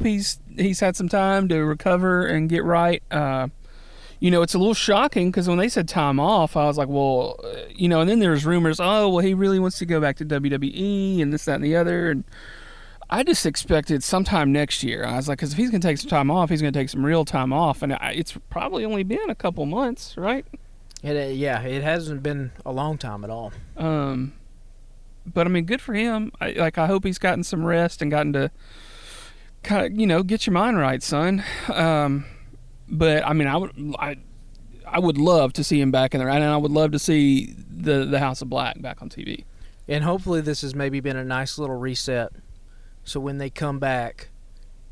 he's had some time to recover and get right. It's a little shocking because when they said time off, I was like, well, and then there's rumors, oh, well, he really wants to go back to WWE and this, that, and the other, and I just expected sometime next year. I was like, because if he's going to take some time off, he's going to take some real time off, and it's probably only been a couple months, right? It hasn't been a long time at all. But I mean, good for him. I hope he's gotten some rest and gotten to kind of, get your mind right, son. But I mean, I would love to see him back in there, and I would love to see the House of Black back on TV. And hopefully this has maybe been a nice little reset. So when they come back,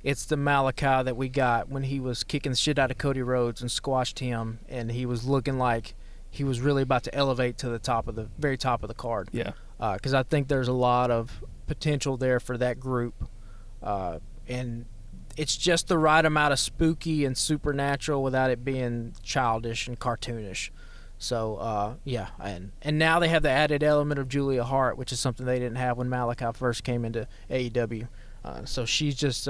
it's the Malachi that we got when he was kicking the shit out of Cody Rhodes and squashed him, and he was looking like he was really about to elevate to the very top of the card. Yeah. Because I think there's a lot of potential there for that group. And it's just the right amount of spooky and supernatural without it being childish and cartoonish. So, yeah. And now they have the added element of Julia Hart, which is something they didn't have when Malachi first came into AEW. So she's just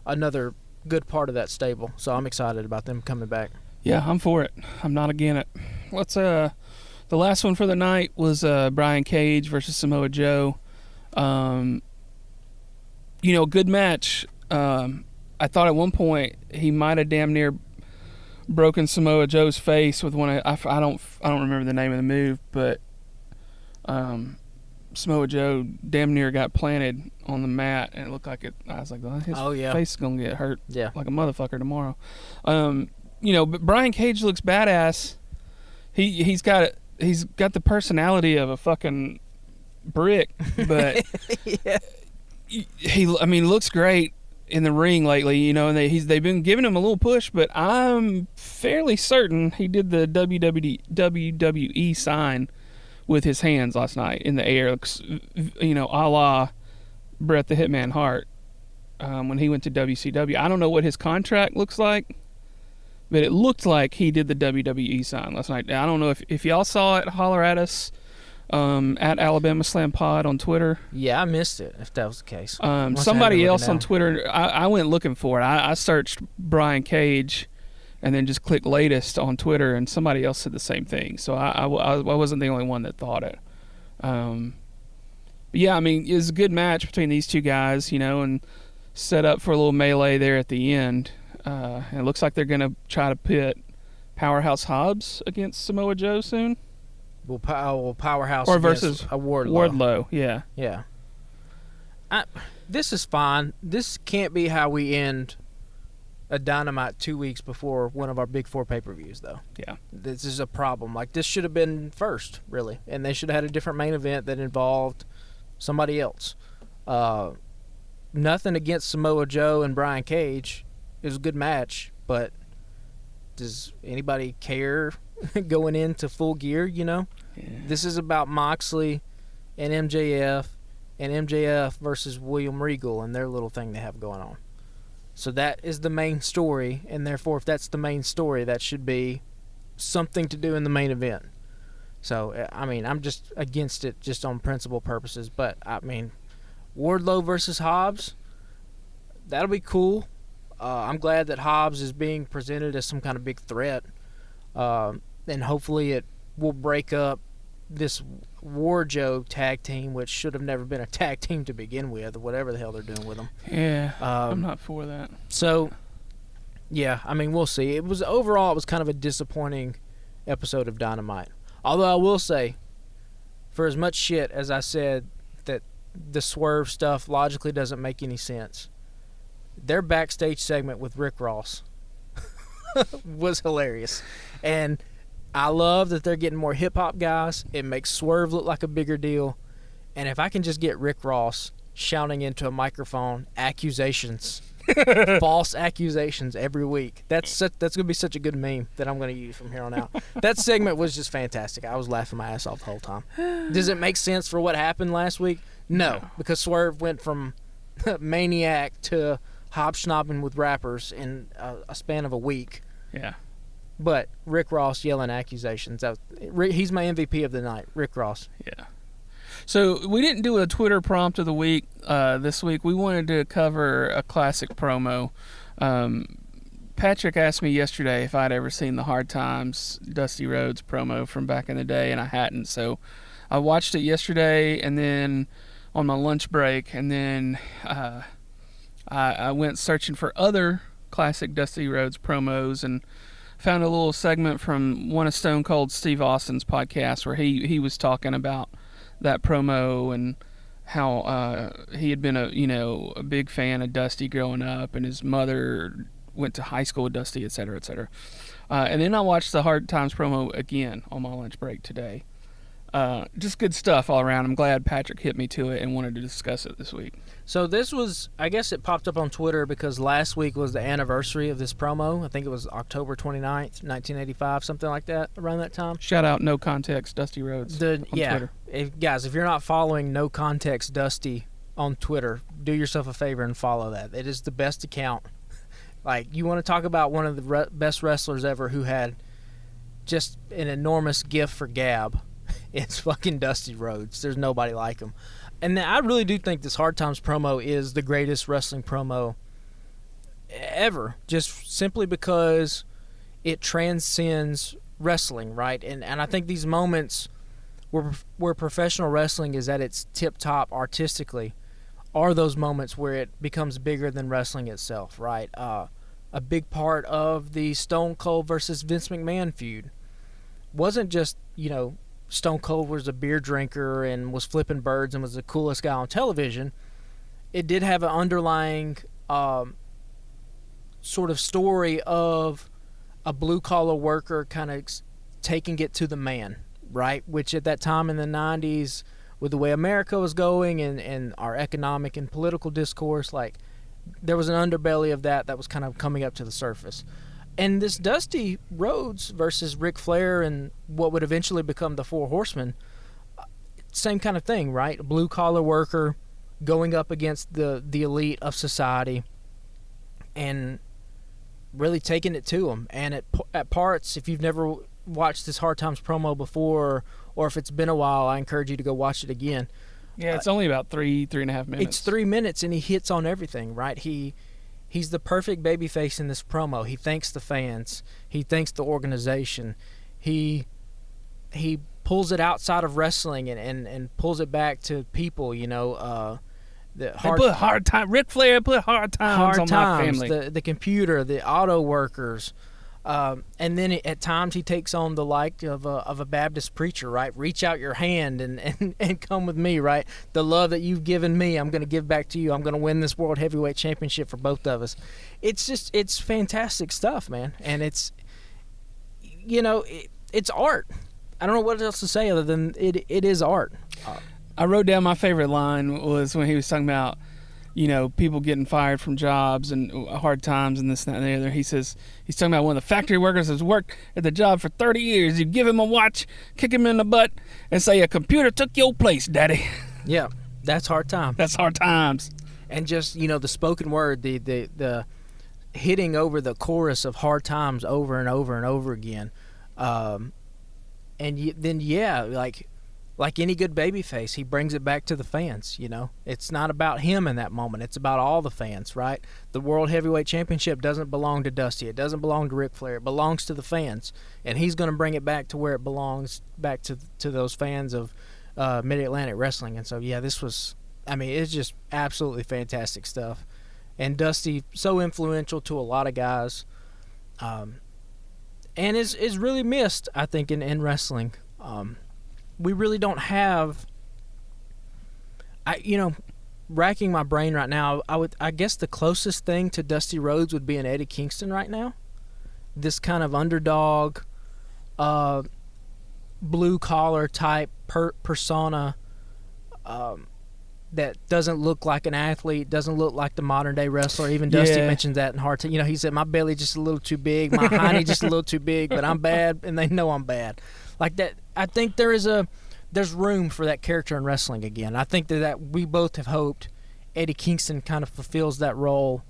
another good part of that stable. So I'm excited about them coming back. Yeah, I'm for it. I'm not against it. Let's the last one for the night was Brian Cage versus Samoa Joe. Good match. I thought at one point he might have damn near broken Samoa Joe's face with one. I don't remember the name of the move, but Samoa Joe damn near got planted on the mat, and it looked like it. I was like, his face is gonna get hurt, like a motherfucker tomorrow. But Brian Cage looks badass. He's got the personality of a fucking brick, but he looks great in the ring lately, and they've been giving him a little push, but I'm fairly certain he did the WWE sign with his hands last night in the air, a la Bret the Hitman Hart when he went to WCW. I don't know what his contract looks like, but it looked like he did the WWE sign last night. I don't know if y'all saw it. Holler at us at Alabama Slam Pod on Twitter. Yeah, I missed it, if that was the case. Somebody else on Twitter, I went looking for it. I searched Brian Cage and then just clicked latest on Twitter, and somebody else said the same thing. So I wasn't the only one that thought it. But yeah, it was a good match between these two guys, and set up for a little melee there at the end. And it looks like they're going to try to pit Powerhouse Hobbs against Samoa Joe soon. Well, Powerhouse or versus a Wardlow. Yeah. This is fine. This can't be how we end a Dynamite 2 weeks before one of our big 4 pay-per-views, though. Yeah. This is a problem. Like, this should have been first, really. And they should have had a different main event that involved somebody else. Nothing against Samoa Joe and Brian Cage. It was a good match, but does anybody care going into Full Gear, Yeah. This is about Moxley and MJF versus William Regal and their little thing they have going on. So that is the main story, and therefore if that's the main story, that should be something to do in the main event. So, I'm just against it just on principle purposes, but, Wardlow versus Hobbs, that'll be cool. I'm glad that Hobbs is being presented as some kind of big threat. And hopefully it will break up this War Joe tag team, which should have never been a tag team to begin with, or whatever the hell they're doing with them. Yeah, I'm not for that. So, yeah, we'll see. Overall, it was kind of a disappointing episode of Dynamite. Although I will say, for as much shit as I said that the Swerve stuff logically doesn't make any sense, their backstage segment with Rick Ross was hilarious. And I love that they're getting more hip-hop guys. It makes Swerve look like a bigger deal. And if I can just get Rick Ross shouting into a microphone accusations, false accusations every week, that's going to be such a good meme that I'm going to use from here on out. That segment was just fantastic. I was laughing my ass off the whole time. Does it make sense for what happened last week? No, because Swerve went from maniac to hobsnobbing with rappers in a span of a week. Yeah. But Rick Ross yelling accusations. He's my MVP of the night, Rick Ross. Yeah. So we didn't do a Twitter prompt of the week this week. We wanted to cover a classic promo. Patrick asked me yesterday if I'd ever seen the Hard Times Dusty Rhodes promo from back in the day, and I hadn't. So I watched it yesterday and then on my lunch break, and then I went searching for other classic Dusty Rhodes promos and found a little segment from one of Stone Cold Steve Austin's podcasts where he was talking about that promo and how he had been a big fan of Dusty growing up, and his mother went to high school with Dusty, et cetera, et cetera. And then I watched the Hard Times promo again on my lunch break today. Just good stuff all around. I'm glad Patrick hit me to it and wanted to discuss it this week. So this was, I guess it popped up on Twitter because last week was the anniversary of this promo. I think it was October 29th, 1985, something like that, around that time. Shout out No Context Dusty Rhodes on Twitter. Guys, if you're not following No Context Dusty on Twitter, do yourself a favor and follow that. It is the best account. Like, you want to talk about one of the best wrestlers ever who had just an enormous gift for gab. It's fucking Dusty Rhodes. There's nobody like him. And I really do think this Hard Times promo is the greatest wrestling promo ever, just simply because it transcends wrestling, right? And I think these moments where professional wrestling is at its tip-top artistically are those moments where it becomes bigger than wrestling itself, right? A big part of the Stone Cold versus Vince McMahon feud wasn't just, Stone Cold was a beer drinker and was flipping birds and was the coolest guy on television. It did have an underlying sort of story of a blue-collar worker kind of taking it to the man, right? Which at that time in the 90s, with the way America was going and our economic and political discourse, like, there was an underbelly of that was kind of coming up to the surface. And this Dusty Rhodes versus Ric Flair and what would eventually become the Four Horsemen, same kind of thing, right? A blue-collar worker going up against the elite of society and really taking it to them. And at parts, if you've never watched this Hard Times promo before, or if it's been a while, I encourage you to go watch it again. Yeah, it's only about 3.5 minutes. It's 3 minutes, and he hits on everything, right? He's the perfect babyface in this promo. He thanks the fans. He thanks the organization. He pulls it outside of wrestling and pulls it back to people, put hard time. Ric Flair put hard times on my family. The computer, the auto workers. And then at times he takes on the like of a Baptist preacher, right? Reach out your hand and come with me, right? The love that you've given me, I'm going to give back to you. I'm going to win this World Heavyweight Championship for both of us. It's fantastic stuff, man. And it's art. I don't know what else to say other than it is art. I wrote down my favorite line was when he was talking about, people getting fired from jobs and hard times and this, that, and the other. He says, he's talking about one of the factory workers that's worked at the job for 30 years. You give him a watch, kick him in the butt, and say, a computer took your place, daddy. Yeah, that's hard time. That's hard times. And just, the spoken word, the hitting over the chorus of hard times over and over and over again. Like any good babyface, he brings it back to the fans, It's not about him in that moment. It's about all the fans, right? The World Heavyweight Championship doesn't belong to Dusty. It doesn't belong to Ric Flair. It belongs to the fans. And he's going to bring it back to where it belongs, back to those fans of Mid-Atlantic Wrestling. And so, yeah, it's just absolutely fantastic stuff. And Dusty, so influential to a lot of guys. And is really missed, I think, in wrestling. We really don't have, racking my brain right now, I guess the closest thing to Dusty Rhodes would be an Eddie Kingston right now. This kind of underdog, blue-collar type persona that doesn't look like an athlete, doesn't look like the modern-day wrestler. Even Dusty mentions that in Hard Time. He said, my belly just a little too big, my hiney just a little too big, but I'm bad, and they know I'm bad. Like that, I think there's room for that character in wrestling again. I think that we both have hoped Eddie Kingston kind of fulfills that role,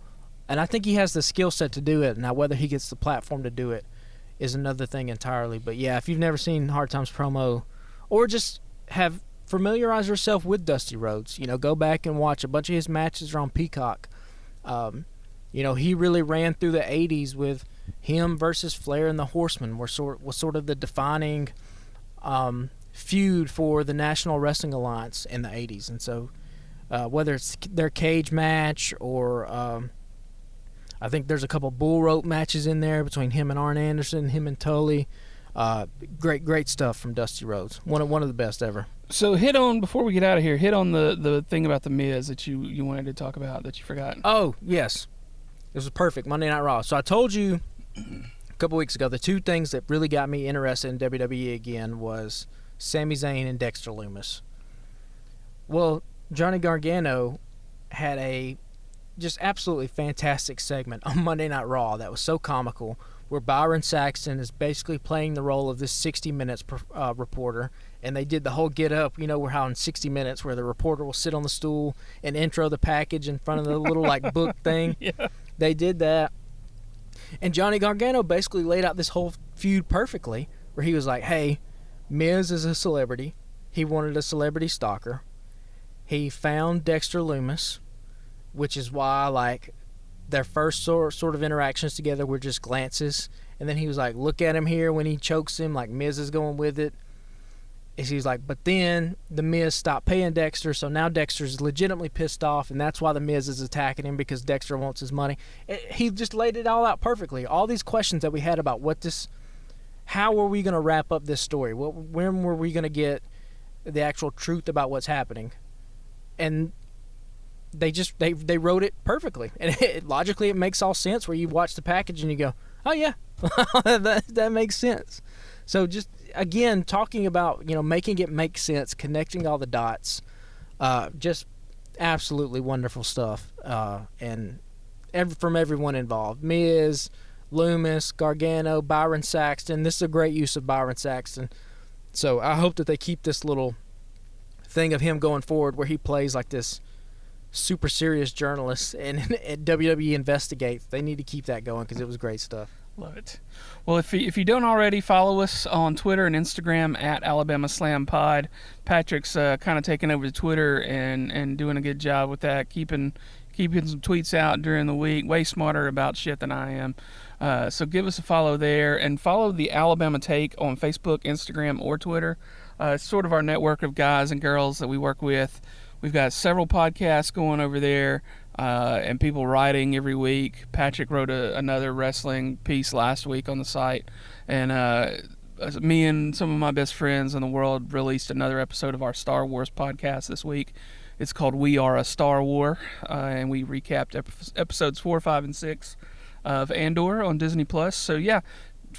and I think he has the skill set to do it. Now, whether he gets the platform to do it is another thing entirely. But yeah, if you've never seen Hard Times promo, or just have familiarized yourself with Dusty Rhodes, go back and watch a bunch of his matches are on Peacock. He really ran through the 80s with him versus Flair and the Horsemen was sort of the defining feud for the National Wrestling Alliance in the 80s. And so whether it's their cage match or I think there's a couple bull rope matches in there between him and Arn Anderson, him and Tully. Great stuff from Dusty Rhodes. One of the best ever. So before we get out of here, hit on the thing about the Miz that you wanted to talk about that you forgot. Oh, yes. This was perfect. Monday Night Raw. So I told you a couple weeks ago the two things that really got me interested in WWE again was Sami Zayn and Dexter Lumis. Well, Johnny Gargano had a just absolutely fantastic segment on Monday Night Raw that was so comical, where Byron Saxton is basically playing the role of this 60 Minutes reporter, and they did the whole get up, where how in 60 Minutes where the reporter will sit on the stool and intro the package in front of the little book thing. Yeah. They did that. And Johnny Gargano basically laid out this whole feud perfectly, where he was like, hey, Miz is a celebrity. He wanted a celebrity stalker. He found Dexter Lumis, which is why, their first sort of interactions together were just glances. And then he was like, look at him here when he chokes him, like Miz is going with it. And he's like, but then the Miz stopped paying Dexter, so now Dexter's legitimately pissed off, and that's why the Miz is attacking him, because Dexter wants his money. He just laid it all out perfectly. All these questions that we had about how were we going to wrap up this story? When were we going to get the actual truth about what's happening? And they wrote it perfectly, and logically it makes all sense. Where you watch the package and you go, oh yeah, that makes sense. So just again talking about making it make sense, connecting all the dots, just absolutely wonderful stuff, and from everyone involved: Miz, Lumis, Gargano, Byron Saxton. This is a great use of Byron Saxton. So I hope that they keep this little thing of him going forward, where he plays like this super serious journalist and WWE investigates. They need to keep that going because it was great stuff. Love it. Well, if you don't already, follow us on Twitter and Instagram at Alabama Slam Pod. Patrick's kind of taking over the Twitter and doing a good job with that, keeping some tweets out during the week. Way smarter about shit than I am. So give us a follow there, and follow the Alabama Take on Facebook, Instagram, or Twitter. It's sort of our network of guys and girls that we work with. We've got several podcasts going over there, and people writing every week. Patrick wrote another wrestling piece last week on the site, and me and some of my best friends in the world released another episode of our Star Wars podcast this week. It's called We Are a Star War, and we recapped episodes 4, 5, and 6 of Andor on Disney+. So yeah,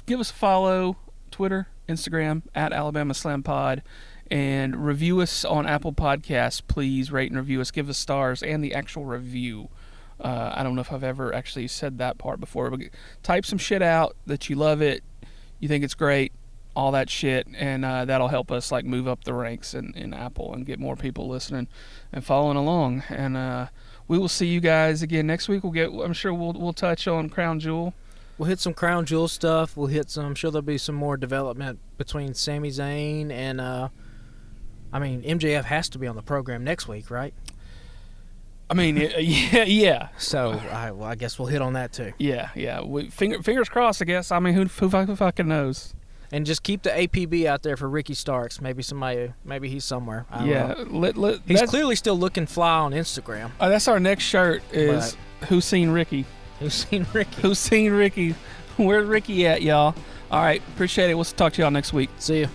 give us a follow, Twitter, Instagram, at Alabama Slam Pod, and review us on Apple Podcasts. Please rate and review us. Give us stars and the actual review. I don't know if I've ever actually said that part before, but type some shit out that you love it, you think it's great, all that shit, and that'll help us move up the ranks in Apple and get more people listening and following along. And we will see you guys again next week. I'm sure we'll touch on Crown Jewel. We'll hit some Crown Jewel stuff. I'm sure there'll be some more development between Sami Zayn and MJF has to be on the program next week, right? I mean, yeah. So I guess we'll hit on that too. Yeah. Fingers crossed, I guess. I mean, who fucking knows? And just keep the APB out there for Ricky Starks. Maybe he's somewhere. I don't know. He's clearly still looking fly on Instagram. That's our next shirt is Who's Seen Ricky? Who's seen Ricky? Who's seen Ricky? Where's Ricky at, y'all? All right, appreciate it. We'll talk to y'all next week. See you.